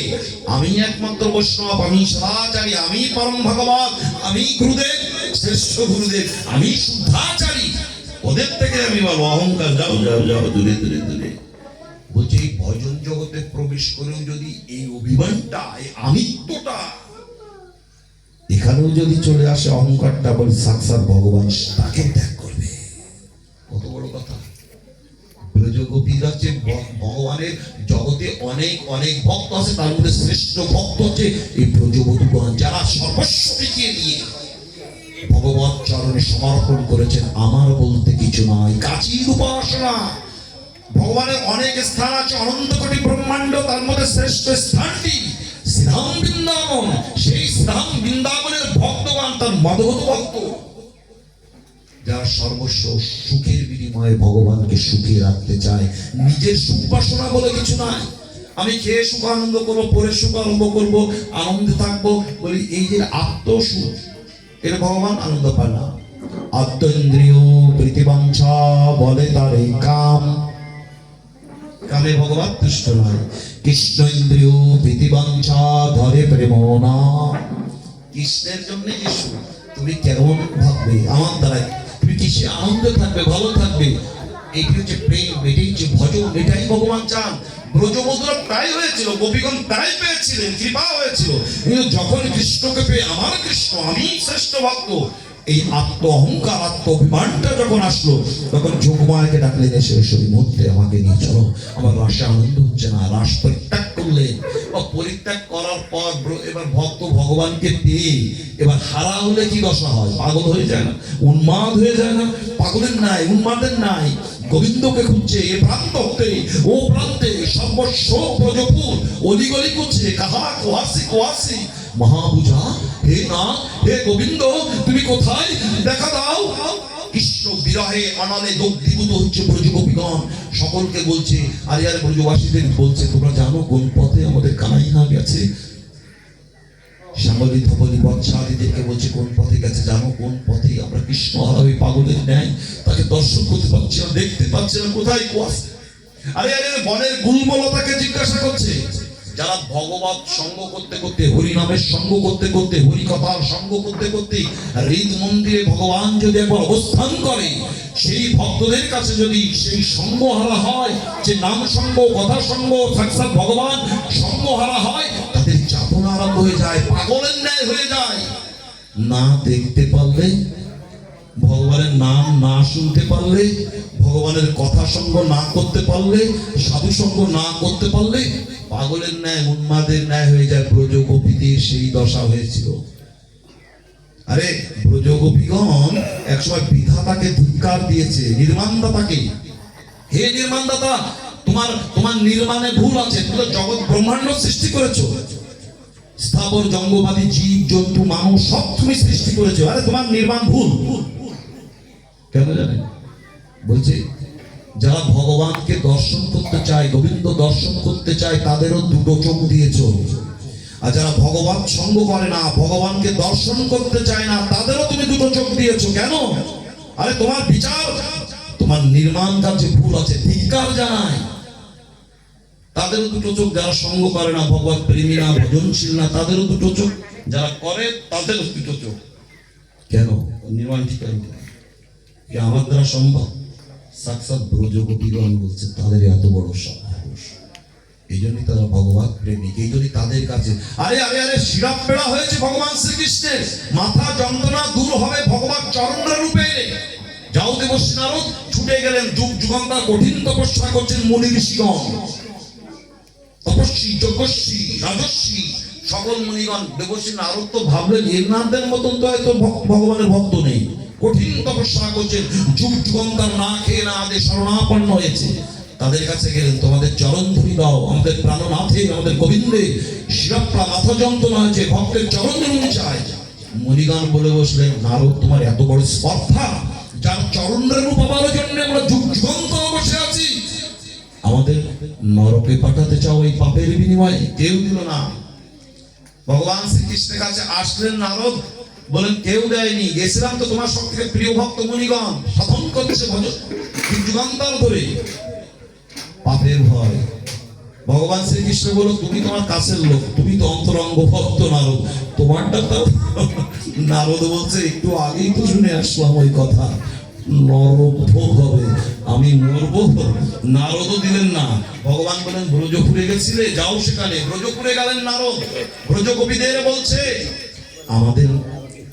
আমি একমাত্র বৈষ্ণব, আমি সদাচারী, আমি পরম ভগবান, আমি গুরুদেব, শ্রেষ্ঠ গুরুদেব, আমি শুদ্ধাচারী, ওদের থেকে আমি বলবো অহংকার যাও যাও যাও, দূরে দূরে দূরে। বলছে এই ভজন জগতে প্রবেশ করেও যদি এই অভিমানটা, এই আমিত্বটা এখানেও যদি চলে আসে, অহংকারটা, বলে সাক্ষাৎ ভগবান তাকে ত্যাগ করবে। কত বড় কথা! ব্রজগোপীরা হচ্ছে ভগবানের জগতে অনেক অনেক ভক্ত আছে, তার মধ্যে শ্রেষ্ঠ ভক্ত হচ্ছে এই ব্রজবধূগণ, যারা সর্বস্ব টিকিয়ে নিয়ে ভগবত চরণে সমর্পণ করেছেন। আমার বলতে কিছু নাই, কাচির উপাসনা। ভগবানের অনেক স্থান আছে, অনন্ত কোটি ব্রহ্মাণ্ড, তার মধ্যে শ্রেষ্ঠ স্থানটি শ্রীধাম বৃন্দাবন। সেই শ্রীধাম বৃন্দাবনের ভক্তগণ তার মদগত ভক্ত, যারা সর্বস্ব সুখের বিনিময়ে ভগবানকে সুখে রাখতে চায়। নিজের সুখ বাসনা বলে কিছু নাই, আমি খেয়ে সুখ আনন্দ করবো, পরে সুখ আরম্ভ করবো, আনন্দে থাকবো, বলি এই যে আত্মসুখ, এটা ভগবান আনন্দ পায় না। আত্মেন্দ্রিয় প্রীতিবাঞ্ছা বলে তারে কাম, কামে ভগবান তুষ্ট নয়। কৃষ্ণ ইন্দ্রিয় প্রীতিবাঞ্ছা ধরে প্রেম না। কৃষ্ণের জন্য যে সুখ, তুমি কেমন ভাববে আমার দ্বারা, তুমি কিসে আনন্দে থাকবে, ভালো থাকবে, এটি হচ্ছে প্রেম, এটাই হচ্ছে ভজন, এটাই ভগবান চান। ব্রজবধূরা তাই হয়েছিল, গোপীগণ তাই পেয়েছিলেন, কৃপা হয়েছিল। কিন্তু যখন কৃষ্ণকে পেয়ে আমার কৃষ্ণ, আমি শ্রেষ্ঠ ভক্ত, এই আত্ম অহংকার, আত্ম অভিমানটা যখন আসলো, তখন যোগমায়াকে ডাকলেন, এসে এই মুহূর্তে আমাকে নিয়ে চলো, আমার রাসে আনন্দ হচ্ছে না। রাস পরিত্যাগ করলেন, পরিত্যাগ করার পর এবার ভক্ত ভগবানকে পেয়ে এবার হারা হলে কি দশা হয়? পাগল হয়ে যায় না? উন্মাদ হয়ে যায় না? পাগলের নাই, উন্মাদের নাই, গোবিন্দকে খুঁজছে এ প্রান্ত হতে ও প্রান্তে, সর্বস্ব ব্রজপুর অলিগলি করছে, কাহা কোয়াসি কোয়াসি, মহাপূজা, হে নাথ, হে গোবিন্দ, তুমি কোথায়? দেখা দাও। কৃষ্ণ বিরহে আনালে দগ্ধীভূত হচ্ছে ব্রজগোপীগণ। সকলকে বলছে, আরে আরে ব্রজবাসীদের বলছে, তোমরা জানো কোন পথে আমাদের কানাইয়া গেছে? শ্যামলী ধবলী বৎসাদিদেরকে বলছে, কোন পথে গেছে জানো? কোন পথে? আমরা কৃষ্ণ হারাবে পাগলের ন্যায় তাকে দর্শন করতে পারছি না, দেখতে পাচ্ছি না, কোথায় কোয়াস? আরে আরে বনের গুলমলতাকে জিজ্ঞাসা করছে। যারা ভগবত সঙ্গ করতে করতে, হরি নামের সঙ্গ করতে করতে, হরি কথার সঙ্গ করতে করতে হৃদ মন্দিরে ভগবান যদি একবার অবস্থান করে, সেই ভক্তদের কাছে যদি সেই সঙ্গ হারা হয়, যে নাম সঙ্গ, কথা সঙ্গ, সাক্ষাৎ ভগবান সঙ্গ হারা হয়, তাদের যাতনা আরম্ভ হয়ে যায়, পাগলের ন্যায় হয়ে যায়। না দেখতে পারলে, ভগবানের নাম না শুনতে পারলে, ভগবানের কথা সঙ্গ না করতে পারলে, সাধু সঙ্গ না করতে পারলে পাগলের ন্যায়, উন্মাদের ন্যায় হয়ে যায়। ব্রজগোপীদের সেই দশা হয়েছিল। আরে ব্রজগোপীগণ একসময় বিধাতাকে ধিক্কার দিয়েছে, নির্মাণদাতাকে। হে নির্মাণদাতা, তোমার নির্মাণে ভুল আছে। তুমি তো জগৎ ব্রহ্মাণ্ড সৃষ্টি করেছো, স্থাবর জঙ্গমাদি জীব জন্তু মানুষ সব তুমি সৃষ্টি করেছো। আরে তোমার নির্মাণ ভুল। কেন জানেন? বলছে, যারা ভগবানকে দর্শন করতে চায়, গোবিন্দ দর্শন করতে চায়, তাদেরও দুটো চোখ দিয়েছ। আর যারা ভগবান সঙ্গ করে না, ভগবানকে দর্শন করতে চায় না, তাদেরও তুমি দুটো চোখ দিয়েছো। কেন? আরে তোমার বিচার, তোমার নির্মাণ কার্যে ভুল আছে, ধিক্কার জানায়। তাদেরও দুটো চোখ। যারা সঙ্গ করে না, ভগবত প্রেমী না, ভজনশীল না, তাদেরও দুটো চোখ। যারা করে তাদেরও দুটো চোখ। কেন? নির্মাণ ঠিক আছে, আমার দ্বারা সম্ভব? সাক্ষাৎ ব্রজগোপীগণ বলছে, তাদের এত বড় সাহস, এই জন্যই তারা ভগবান প্রেমিক, এই জন্যই তাদের কাছে। আরে আরে আরে শিরাপ পেড়া হয়েছে ভগবান শ্রীকৃষ্ণের। মাথা যন্ত্রণা দূর হবে ভগবান চরণ রূপে। যাও দেবশ্রী নারদ ছুটে গেলেন, যুগ যুগান্তর কঠিন তপস্যা করছেন মুনি ঋষিগণ, তপস্বী, যজ্ঞস্বী, রাজস্বী, সকল মুনিগণ। দেবশ্রী নারদ তো ভাবলেন, এরনাথদের মতন তো হয়তো ভগবানের ভক্ত নেই। কঠিন তপস্যা করছেন, যুগ যুগান্তর না খেয়ে না আদে শরণাপন্ন হয়েছে। তাদের কাছে গেলেন, তোমাদের চরণ ধরি দাও, আমাদের প্রাণনাথে, আমাদের গোবিন্দে শিরাপ্রা মাথা যন্ত্রণা হয়েছে, ভক্তের চরণ ধরুন চাই। মুনিগণ বলে বসলেন, নারদ তোমার এত বড় স্পর্ধা, যার চরণের রূপ পাবার জন্য আমরা যুগ যুগান্তর বসে আছি, আমাদের নরকে পাঠাতে চাও এই পাপের বিনিময়ে? কেউ দিল না। ভগবান শ্রীকৃষ্ণের কাছে আসলেন নারদ, বলেন কেউ দেয়নি, গেছিলাম তো তোমার সব থেকে প্রিয় ভক্ত মুনিগণ সাধন করছে ভজন যুগান্তর ধরে। পাপের ভয়। ভগবান শ্রীকৃষ্ণ বলল, তুমি তোমার কাছের লোক, তুমি তো অন্তরঙ্গ ভক্ত নারদ, তোমারটা তো। নারদ বলছে, একটু আগেই তো শুনে আসলাম ওই কথা, নরভোগ হবে, আমি মরবো। নারদও দিলেন না। ভগবান বলেন, ব্রজপুরে গেছিলে, যাও সেখানে। ব্রজপুরে গেলেন নারদ, ব্রজকবিদের বলছে, আমাদের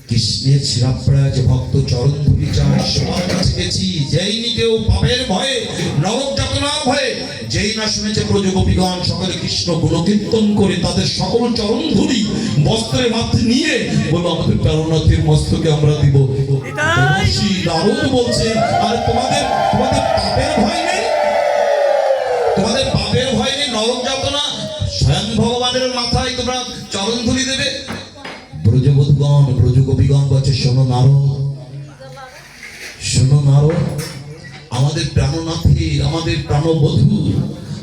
কৃষ্ণের শিরাপ্রায় যে ভক্ত চরণ ধুলি চায়, সবার কাছে গেছি, যেই নি কেউ পাপের ভয়ে, নরক যাতনার ভয়ে, যেই না শুনেছে ব্রজগোপীগণ সকলে কৃষ্ণ গুণকীর্তন করে, তাদের সকল চরণ ধুলি বস্ত্রের মাথে নিয়ে বলো, আমাদের প্রাণনাথের মস্তকে আমরা দিব। নারদ বলছে, আর তোমাদের পাপের ভয় নেই? তোমাদের পাপের ভয় নেই? নরক যাতনা স্বয়ং ভগবানের মাথায় তোমরা চরণ ধুলি দেবে? ব্রজবধূগণ, ব্রজগোপীগণ বলছে, শোনো নারদ, শোনো নারদ, আমাদের প্রাণনাথের, আমাদের প্রাণবধূ,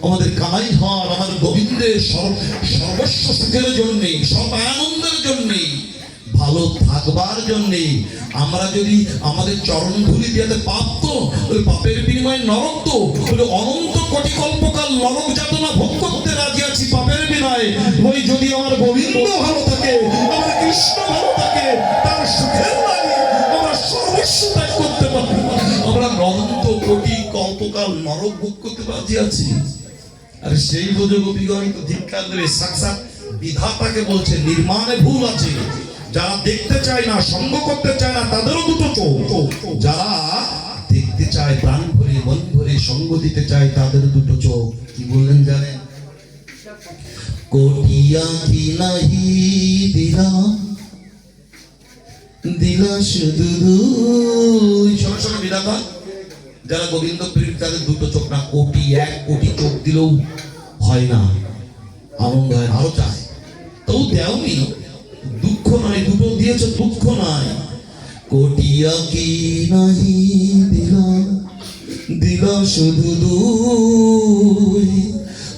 আমাদের কানাইহার, আমাদের গোবিন্দের সর্বস্ব সুখের জন্যে, সব আনন্দের জন্যে, ভালো থাকবার জন্যে আমরা যদি আমাদের চরণ ধুলি দিতে পাপ, তো ওই পাপের বিনিময়ে নরক, তো অনন্ত কোটি কল্পকাল নরক যাতনা ভোগ করতে রাজি আছি পাপের বিনিময়ে। ওই যদি আমার গোবিন্দ ভালো থাকে, আমার কৃষ্ণ ভালো থাকে, তার সুখের লাগে আমরা সর্বস্ব ত্যাগ করতে পারি, আমরা অনন্ত কোটি কল্পকাল নরক ভোগ করতে রাজি আছি। আর সেই ব্রজগোপীগণ তো ধিক্কার দেবে। সাক্ষাৎ বিধাতাকে বলছে, নির্মাণে ভুল আছে। যারা দেখতে চায় না, সঙ্গ করতে চায় না, তাদেরও দুটো চোখ। যারা দেখতে চায়, প্রাণ ভরে মন ভরে সঙ্গ দিতে চায়, তাদের দুটো চোখ। কি বললেন জানেন? কোটিয়া কি নাহি দিলা, দিলা শুধু শোনো শোনো বিধাতা, যারা গোবিন্দ প্রেমী তাদের দুটো চোখ না, কোটি 1 কোটি চোখ দিলেও হয় না, আনন্দ হয়, আরো চায়, তবু দেওনি। দুঃখ নাই, দুটো দিয়েছ, দুঃখ নাই। কোটিয়া কি নাহি দিলা, দিলা শুধু দুই,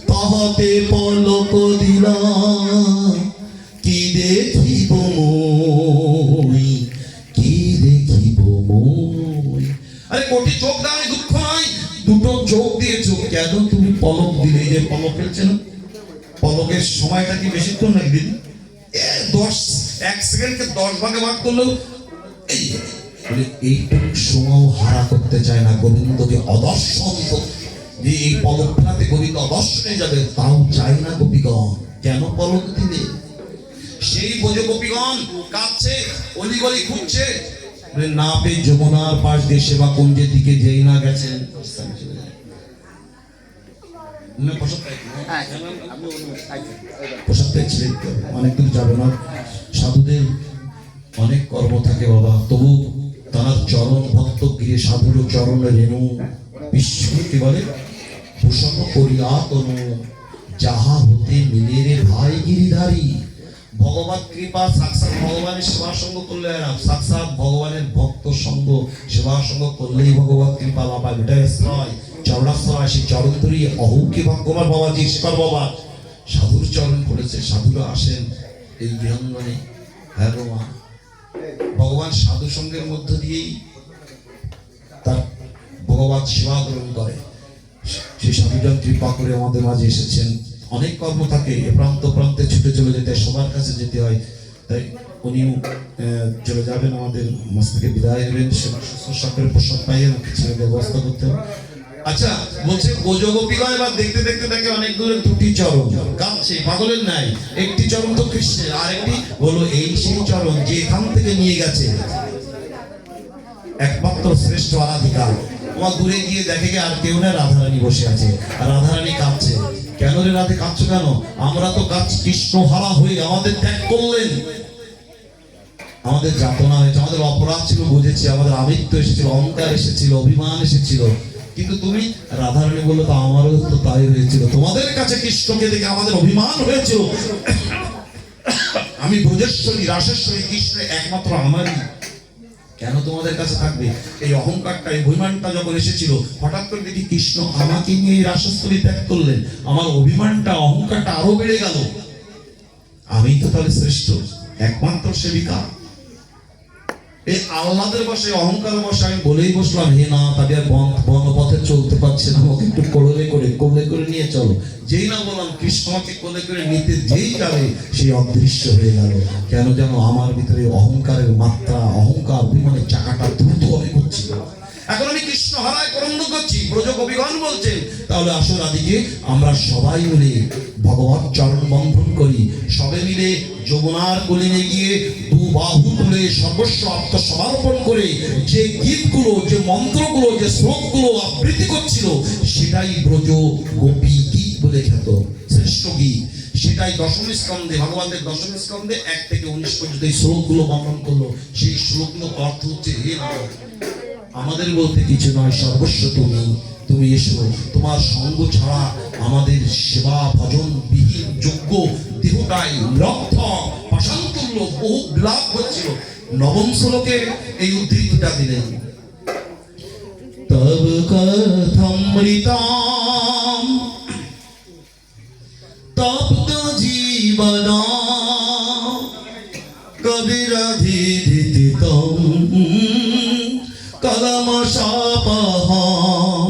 তাহাতে পলক দিলা কি দেখিব মই, কি দেখিব মই। আরে কোটি চোখ দাও, দুঃখ নাই, দুটো চোখ দিয়েছ, কেন তুমি পলক দিলে? যে পলক ফেলছে না, পলকের সময়টা কি বেশিক্ষণ নাকি দিদি? 1 সেকেন্ডকে 10 ভাগে ভাগ করলেও এইটুকু সময় হারা করতে চায় না গোবিন্দকে অদর্শন। যে এই পলক ফেলাতে গোবিন্দ অদর্শনে যাবে তাও চাই না গোপীগণ। কেন পলক দিলে? সেই বোঝো গোপীগণ কাঁদছে, অলিগলি খুঁজছে, না পেয়ে যমুনার পাশ দিয়ে সেবা কুঞ্জের দিকে যেই না গেছেন, অনেক দূর যাবে না। সাধুদের অনেক কর্ম থাকে বাবা, তবু তার চরণ ভক্ত গিয়ে সাধুর চরণ রেণু বিশ্ব কি বলে ভূষণ করিয়া তনু, যাহা হতে মিলে রে ভাই গিরিধারী। ভগবত কৃপা সাক্ষাৎ ভগবানের সেবা সঙ্গ করলে, সাক্ষাৎ ভগবানের ভক্ত সঙ্গ সেবা সঙ্গ করলেই ভগবত কৃপা লাভ হয়। বিটাশ্রয় চরণাশ্রয়, সেই চরণ ধরি অহৌকে ভগবান বাবাজি শেখর বাবা সাধুর চরণ পড়েছে। সাধুরা আসেন এই গৃহাঙ্গনে। হ্যাঁ গো মা, ভগবান সাধু সঙ্গের মধ্য দিয়েই তার ভগবত সেবা গ্রহণ করে। সেই সাধুজন কৃপা করে আমাদের মাঝে এসেছেন। অনেক কর্ম থাকে, প্রান্ত প্রান্তে ছুটে চলে যেতে, সবার কাছে যেতে হয়, তাই উনিও চলে যাবেন, আমাদের মাঝ থেকে বিদায় নেবেন। সকলের প্রসাদ পাইয়ে কিছু ব্যবস্থা করতে হবে। আচ্ছা বলছে গোজগোপীগণ এবার দেখতে দেখতে দেখে অনেক দূরে দুটি চরণ কাঁদছে পাগলের নাই। একটি চরণ তো কৃষ্ণের, আর একটি হলো এই সেই চরণ যে এখান থেকে নিয়ে গেছে একমাত্র শ্রেষ্ঠ আরাধিকা। তোমার দূরে গিয়ে দেখে গে আর কেউ না, রাধারানী বসে আছে, আর রাধারানী কাঁদছে। কেন রে রাধে কাঁদছো কেন? আমরা তো কাঁদছি কৃষ্ণ হারা হয়ে আমাদের ত্যাগ করলেন, আমাদের যাতনা হয়েছে, আমাদের অপরাধ ছিল বুঝেছি, আমাদের আমিত্ব এসেছিল, অহংকার এসেছিল, অভিমান এসেছিল। কিন্তু তুমি রাধারানী বললো তো আমারও তো তাই হয়েছিল, তোমাদের কাছে কৃষ্ণকে দেখে আমাদের অভিমান হয়েছিল। আমি ব্রজেশ্বরী রাসেশ্বরী, কৃষ্ণ একমাত্র আমারই, কেন তোমাদের কাছে থাকবে? এই অহংকারটা, এই অভিমানটা যখন এসেছিল, হঠাৎ করে দেখি কৃষ্ণ আমাকে নিয়ে এই রাসস্থলী ত্যাগ করলেন, আমার অভিমানটা অহংকারটা আরো বেড়ে গেল। আমি তো তাহলে শ্রেষ্ঠ একমাত্র সেবিকা। এই আহ্লাদের বসে, অহংকার বসে আমি বলেই বসলাম, হে না তাদের বনপথে চলতে পারছে না, আমাকে একটু কোলে করে নিয়ে চলো। যেই না বললাম কৃষ্ণ আমাকে কোলে করে নিতে যেই যাবে, সেই অদৃশ্য হয়ে গেল। কেন যেন আমার ভিতরে অহংকারের মাত্রা, অহংকার অভিমানের চাকাটা দ্রুত ভাবে করছিল। এখন আমি কৃষ্ণ হারায় করন্দ করছি। ব্রজ কবিগণ বলছেন তাহলে আসো রাধিকে আমরা সবাই মিলে ভগবত চরণ বন্ধন করি, সবে মিলে যমুনার কোলে গিয়ে দু বাহু তুলে সর্বস্ব আত্মসমর্পণ করে যে গীতগুলো, যে মন্ত্রগুলো, যে শ্লোকগুলো আবৃত্তি করছিল, সেটাই ব্রজ গোপী গীত বলে খ্যাত, শ্রেষ্ঠ গীত। সেটাই দশম স্কন্ধে, ভগবানের দশম স্কন্ধে 1 থেকে 19 পর্যন্ত এই শ্লোকগুলো বর্ণন করলো। সেই শ্লোকগুলো অর্থ হচ্ছে, হে নারদ, আমাদের বলতে কিছু নয়, সর্বস্ব তুমি, তুমি এসো। তোমার সঙ্গ ছাড়া আমাদের সেবা ভজন বিহীন যোগ্য দেহটাই রক্ত পাষাণতুল্য বহু বিলাপ হচ্ছিল। নবম শ্লোকে এই উদ্ধৃতিটা দিলেন, তব কথামৃতাম তপ্ত জীবন কবিরাধিদিতম কলমশাপহম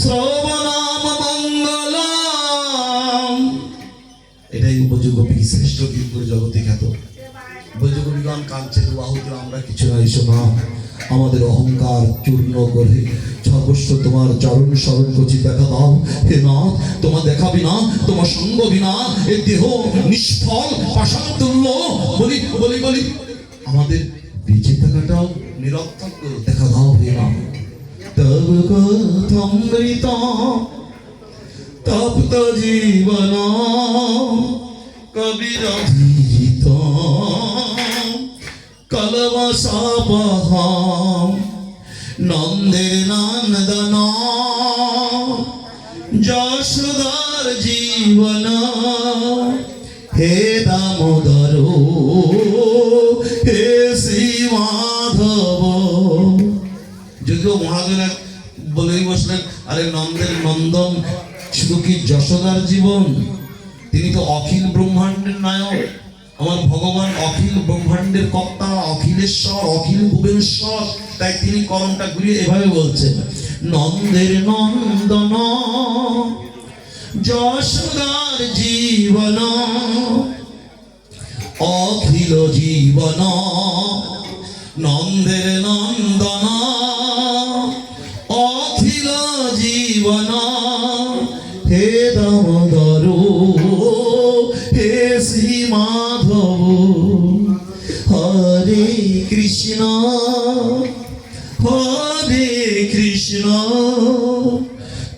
শ্রবণাম মঙ্গলম। এটাই উপযোগী শ্রেষ্ঠ গীত জগতে খ্যাত। উপযোগীগণ কাঁদছে, বাহুতে আমরা কিছু নাই, শোনা আমাদের অহংকার চূর্ণ করে সর্বস্ব তোমার চরণ স্মরণ করছি, দেখা দাও হে নাথ, তোমার দেখা বিনা, তোমার সঙ্গ বিনা এ দেহ নিষ্ফল পাষাণতুল্য। বলি বলি বলি আমাদের বেঁচে থাকাটাও নিরর্থক, দেখা দাও হে নাথ। তব কথামৃত তপ্ত জীবন কবিরাধিত কলমশাপহম নন্দের নন্দন যশোদার জীবন হে দামোদর মহাজন বলেই বসলেন, আরে নন্দের নন্দন শুধু কি যশোদার জীবন, তিনি তো অখিল ব্রহ্মাণ্ডের নায়ক। আমার ভগবান অখিল ব্রহ্মাণ্ডের কর্তা, অখিলেশ্বর, অখিল ভুবনেশ্বর। তাই তিনি করমটা ঘুরিয়ে এভাবে বলছেন, নন্দের নন্দন যশোদার জীবন, অখিল জীবন, নন্দের নন্দন অখিল জীবন, হে দামোদর হে শ্রী মাধব, হরে কৃষ্ণ হরে কৃষ্ণ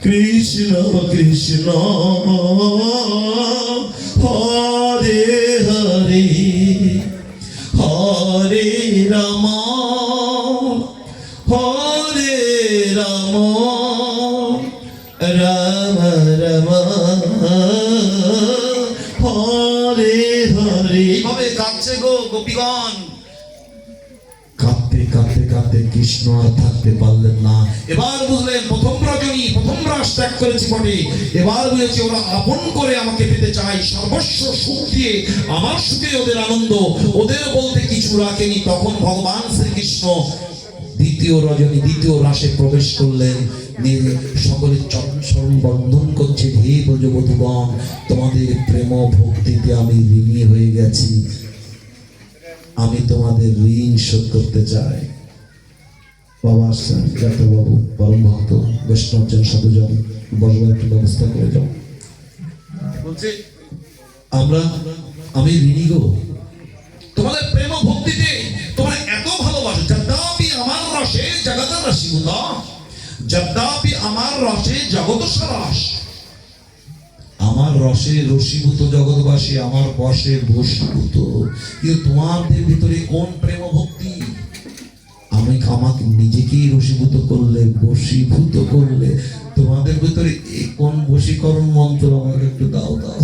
কৃষ্ণ কৃষ্ণ হরে হরে, হরে রাম হরে রাম রাম রাম হরে হরে। এইভাবে কাঁদছে গো গোপীগণ। কাঁদতে কাঁদতে কাঁদতে কৃষ্ণ আর থাকতে পারলেন না। এবার বুঝলেন প্রথম রজনী প্রথম রাস ত্যাগ করেছি বটে, এবার বুঝেছি ওরা আপন করে আমাকে পেতে চায়, সর্বস্ব সুখ দিয়ে আমার সুখে ওদের আনন্দ, ওদের বলতে কিছু রাখেনি। তখন ভগবান শ্রীকৃষ্ণ দ্বিতীয় রজনী দ্বিতীয় রাসে প্রবেশ করলেন। সকলের চরণ বন্ধন করছে, হে ব্রজবধূগণ, তোমাদের প্রেম ভক্তিতে আমি ঋণী হয়ে গেছি, আমি তোমাদের ঋণ শোধ করতে চাই। বাবা আসছেন, বাবু পরম ভক্ত বৈষ্ণবজন সাধুজন, বসবার একটু ব্যবস্থা করে যাও। বলছে আমি ঋণী গো তোমাদের প্রেম ভক্তিতে, তোমার এত ভালোবাসা। যদ্যাপি আমার রসে জগৎ রসীভূত, যদ্যাপি আমার রসে জগৎ সরস, আমার রসে রসীভূত জগৎবাসী আমার বসে বশীভূত। কিন্তু তোমাদের ভিতরে কোন প্রেম ভক্তি? আমাকে নিজেকেই রসীভূত করলে, বশীভূত করলে, তোমাদের ভিতরে কোন বশীকরণ মন্ত্র আমাকে একটু দাও দাও।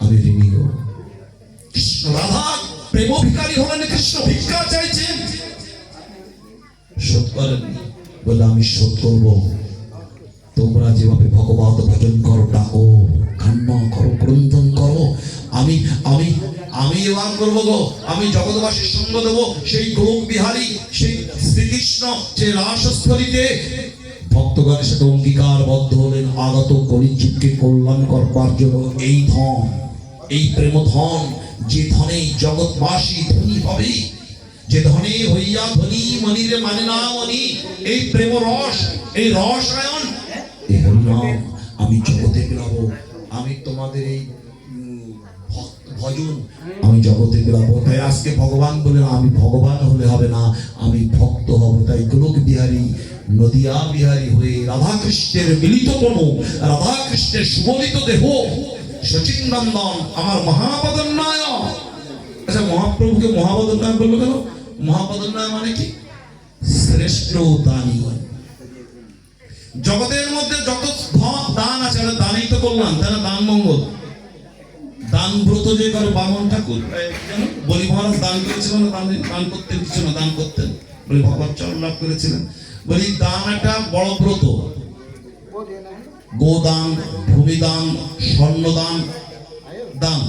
আমি ঋণী গো। কৃষ্ণ রাধা প্রেম ভিখারী হলেন, কৃষ্ণ ভিক্ষা চাইছেন, শোধ করেননি। বলে আমি শোধ করবো। তোমরা যেভাবে ভগবত ভজন করো, ডাকো, কান্না করো, ক্রন্দন করো, আমি আমি আমি এবার করবো গো। আমি জগৎবাসীর সঙ্গ দেবো সেই গোলক বিহারী, সেই শ্রীকৃষ্ণ যে রাসস্থলীতে ভক্তগণের সাথে অঙ্গীকারবদ্ধ হলেন, আগত কলিযুগকে কল্যাণ করবার জন্য এই ধন, এই প্রেম ধন, যে ধনে জগৎবাসী ধনী হবে, যে ধনে হইয়া ধনী মনিরে মানে না মনি, এই প্রেম রস, এই রসায়ন, এই হরিনাম আমি জগতে বিলাবো। আমি তোমাদের এই ভজন আমি জগতে বিলাবো। তাই আজকে ভগবান বলেন, আমি ভগবান হলে হবে না, আমি ভক্ত হব। তাই গোলক বিহারী নদিয়া বিহারী হয়ে রাধাকৃষ্ণের মিলিত তনু, রাধাকৃষ্ণের সুবলিত দেহ, সচিন নন্দন আমার মহাপদন্নায়। আচ্ছা, মহাপ্রভুকে মহাপদন্নায় বললো কেন? মহাপদন্নায় মানে কি? শ্রেষ্ঠ দানী। জগতের মধ্যে যত দান আছে, দানই তো করলাম, তারা দান মঙ্গল, দান ব্রত যে করে বামন ঠাকুর বলি মহারাজ দান করেছিলেন, দান করতেন, কিছু না দান করতেন, বলি ভগবান চরণ লাভ করেছিলেন। বলি দান একটা বড় ব্রত, গোদান, ভূমিদান, স্বর্ণদান, দান,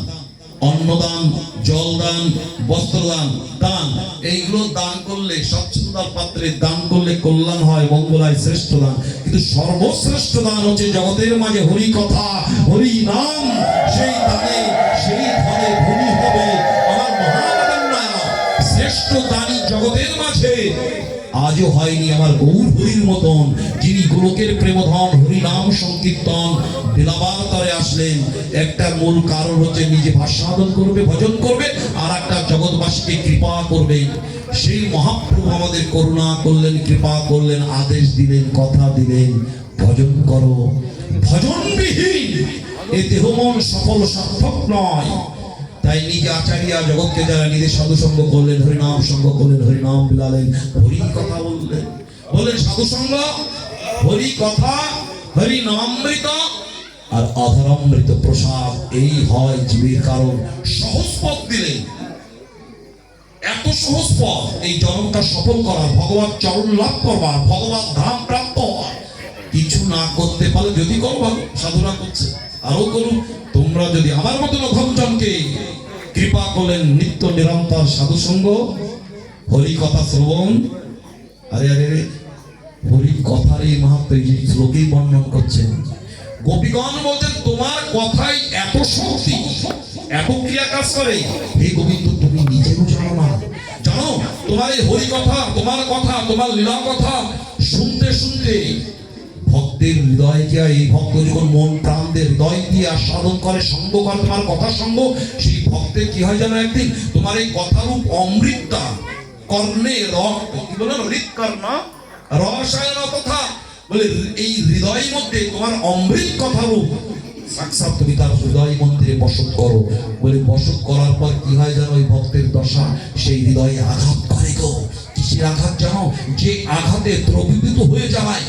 অন্নদান, জলদান, বস্ত্রদান, দান, এইগুলো দান করলে, স্বচ্ছতার পাত্রে দান করলে কল্যাণ হয়, মঙ্গল হয়, শ্রেষ্ঠ দান। কিন্তু সর্বশ্রেষ্ঠ দান হচ্ছে জগতের মাঝে হরি কথা, হরি নাম। সেই দানে, সেই ধনে ধনী হবে আমার মহাবদন্নায়। শ্রেষ্ঠ দানী জগতের মাঝে আজও হয়নি আমার গৌর হরির মতন, যিনি গোলকের প্রেমধন হরি নাম সংকীর্তন বিলাবার তরে আসলেন। একটা মূল কারণ হচ্ছে নিজে ভাষাদন করবে, ভজন করবে, আর একটা জগৎবাসীকে কৃপা করবে। সেই মহাপ্রভু আমাদের করুণা করলেন, কৃপা করলেন, আদেশ দিলেন, কথা দিলেন, ভজন করো। ভজনবিহীন এ দেহ মন সফল সার্থক নয়। তাই নিজে আচার্য জগৎকে যারা নিজের সাধু সঙ্গ করলেন, হরিনাম সঙ্গ করলেন, হরিনাম বিলালেন, হরি কথা বললেন, বললেন সাধু সঙ্গ, হরি কথা, হরি নামামৃত আর অধরামৃত প্রসাদ, এই হয় জীবের কারণ। সহজ পথ দিলেন। এত সহজ পথ এই জন্মটা সফল করা, ভগবান চরণ লাভ করবা, ভগবান ধাম প্রাপ্ত হওয়া। কিছু না করতে পারলে যদি করো ভালো, সাধনা করছে আরো করুন। তোমরা যদি আমার মতন ভক্তজনকে কৃপা করলেন নিত্য নিরন্তর সাধু সঙ্গ, হরি কথা শ্রবণ। আরে আরে হরি কথার এই মাহাত্ম এই শ্লোকেই বর্ণন করছেন। গোপীগণ বলছেন তোমার কথাই এত শক্তি, এত ক্রিয়া কাজ করে, হে গোবিন্দ তুমি নিজেও জানো না। জানো তোমার এই হরি কথা, তোমার কথা, তোমার লীলা কথা শুনতে শুনতে ভক্তের হৃদয় কি এই ভক্ত যখন মন প্রাণ দিয়ে হৃদয় দিয়ে আস্বাদন করে, সঙ্গ করে তোমার কথা সঙ্গ, সেই ভক্তের কি হয় জানো, একদিন তোমার এই কথারূপ অমৃতটা কর্ণে রক্ত কি বলে হৃৎকর্ণা রসায়ন তথা বলে এই হৃদয়ের মধ্যে তোমার অমৃত কথারূপ সাক্ষাৎ তুমি তার হৃদয় মন্দিরে বসত করো। বলে বসত করার পর কি হয় জানো, ওই ভক্তের দশা সেই হৃদয়ে আঘাত করে গো। কিসের আঘাত জানো? যে আঘাতে দ্রবীভূত হয়ে যায়,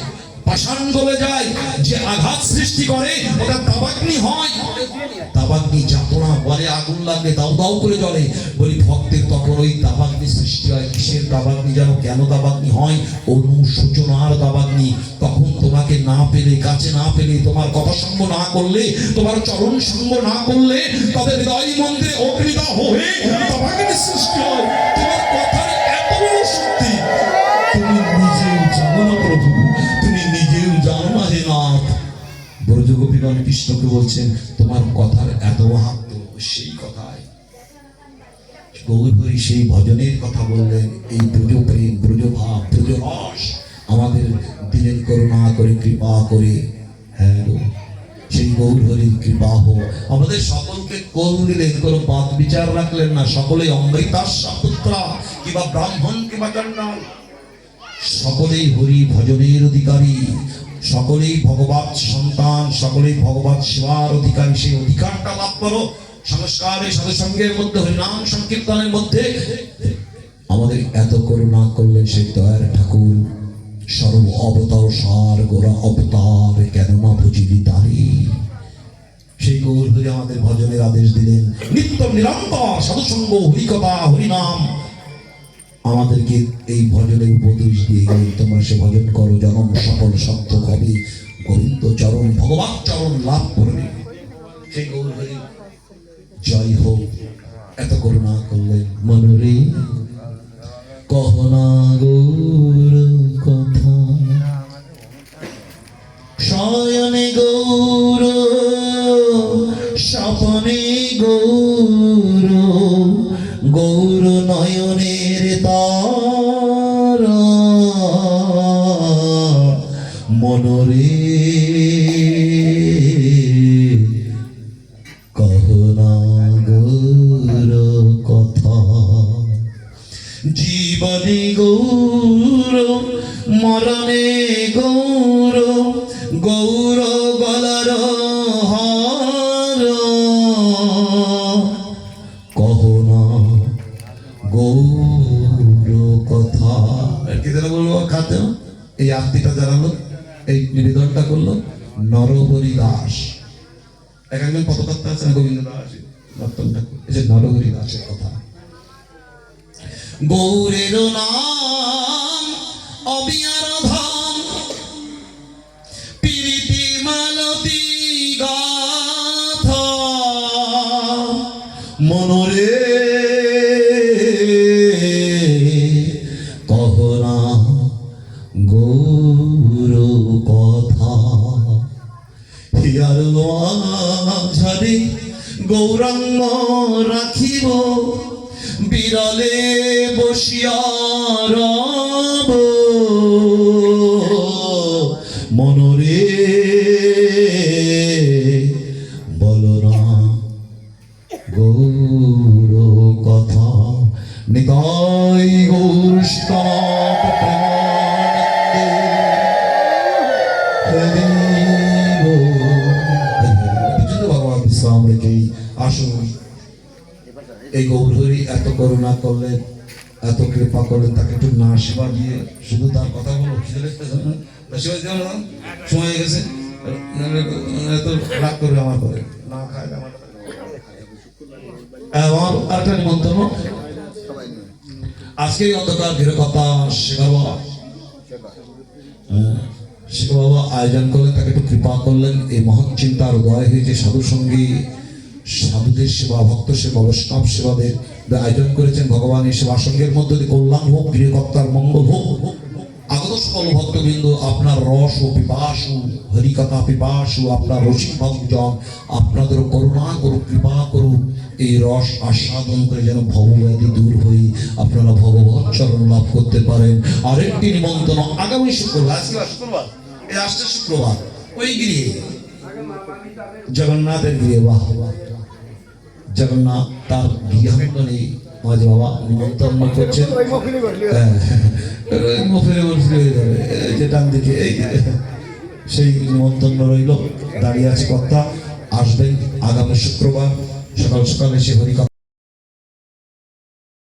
পাষাণ গলে যায়, যে আঘাত সৃষ্টি করে ওটা দাবাগ্নি হয়। দাবাগ্নি যাতনা বলে, আগুন লাগলে দাউ দাউ করে জ্বলে। বলি ভক্তের তখন ওই দাবাগ্নি সৃষ্টি হয়। কিসের দাবাগ্নি জানো? কেন দাবাগ্নি হয়? অনুশোচনার দাবাগ্নি। তখন তোমাকে না পেলে, কাছে না পেলে, তোমার কথা সঙ্গ না করলে, তোমার চরণ সঙ্গ না করলে, তাদের হৃদয় মন্দিরে অগ্নিদাহ হয়ে দাবাগ্নি সৃষ্টি হয়। তোমার কথার এত বড় শক্তি তুমি নিজেও জানো না প্রভু, তুমি নিজেও জানো না হে নাথ। ব্রজগোপীগণ কৃষ্ণকে বলছেন তোমার কথার এত মাহাত্ম্য, সেই কথায় গৌরহরি সেই ভজনের কথা বললেন। এই ব্রজ প্রেম, ব্রজ ভাব, ব্রজ রস আমাদের দিলেন করুণা করে, কৃপা করে। হ্যাঁ গো, সেই গৌরহরির কৃপা হোক আমাদের সকলকে। কোন দিলেন, কোনো বাদ বিচার রাখলেন না। সকলে অমৃতাস্যা পুত্রা, কিংবা ব্রাহ্মণ কিংবা চণ্ডাল, সকলেই হরি ভজনের অধিকারী, সকলেই ভগবত সন্তান, সকলেই ভগবত সেবার অধিকারী। সেই অধিকারটা লাভ করো সংস্কারে সাধুসঙ্গের মধ্যে, হরিনাম সংকীর্তনের মধ্যে। আমাদের এত করুণা করলেন সেই দয়ার ঠাকুর, সর্ব অবতার সার গোরা অবতার, কেন না বুঝিলি তারি। সেই গৌর হরি আমাদের ভজনের আদেশ দিলেন। নিত্য নিরন্তর সাধুসঙ্গ, হরিকথা, হরিনাম আমাদেরকে এই ভজনের উপদেশ দিয়ে গেলেন। তোমরা সে ভজন করো, জনম সফল সার্থক হবে, গোবিন্দ চরণ ভগবান চরণ লাভ করবে। সেই গৌর হরি জয় হোক। এত করুণা করলেন। মনরে কহনা গৌর কথা, শয়নে গৌর, স্বপনে গৌর, গৌর নয়নের তারা, মনরে কহনা গৌর কথা। জীবনে গৌর, মরণে গৌর, গৌর গলার হার, কহনা গৌর কথা। কি যেন বলবো খাতে এই আত্মীটা জানালো, এই নিবেদনটা করলো নরহরি দাস। একজন পদকর্তা আছে না, গোবিন্দ দাস, রতন ঠাকুর, এই যে নরহরি দাসের কথা। গৌরের নাম অবিয়ার ধাম, প্রীতি মালতী গাথা, মনরে কহনা গৌর কথা। হিয়ার মাঝারে গৌরাঙ্গ রাখিব, বিরলে বসিয়া রব, মনরে বলনা গৌর কথা। নিতাই গৌর সীতানাথ প্রেমানন্দে ভগবান বিশ্রাম রেখেই আসুন। এই গৌরহরি এত করুণা করলেন, এত কৃপা করলেন, তাকে একটু নাশ বাজিয়ে শুধু তার কথা বলো। সময় গেছে, এত রাগ করবে আমার পরে, না খায় আমার। আমার আরেকটা নিমন্ত্রণ, আজকে এই অন্ধকার ঘিরে কথা শেখা বাবা, শেখা বাবা আয়োজন করলেন, তাকে একটু কৃপা করলেন। এই মহৎ চিন্তার উদয় হয়েছে সাধু সঙ্গী, সাধুদের সেবা, ভক্ত সেবা, বৈষ্ণব সেবাদের আয়োজন করেছেন ভগবান। এই সেবা সঙ্গের মধ্যে দিয়ে কল্যাণ হোক, গৃহকর্তার মঙ্গল হোক। আগত সকল ভক্তবৃন্দ, আপনার রস ও পিপাসু, হরিকথা পিপাসু, আপনার রসিক ভক্তজন, আপনাদের করুণা করুক, কৃপা করুক। এই রস আস্বাদন করে যেন ভবব্যাধি দূর হয়ে আপনারা ভগবত চরণ লাভ করতে পারেন। আরেকটি নিমন্ত্রণ আগামী শুক্রবার, আজকে শুক্রবার, এই আসছে শুক্রবার, ওই গৃহে জগন্নাথের গৃহে, বাহ জগন্নাথ তার গৃহাঙ্গনে মাঝে বাবা নিমন্ত্রণ করছেন। মফিলে বলছিল যে ডান দিকে এই সেই নিমন্ত্রণ রইল, দাঁড়িয়ে আছে কর্তা। আসবেন আগামী শুক্রবার সকাল সকাল এসে হরিকথা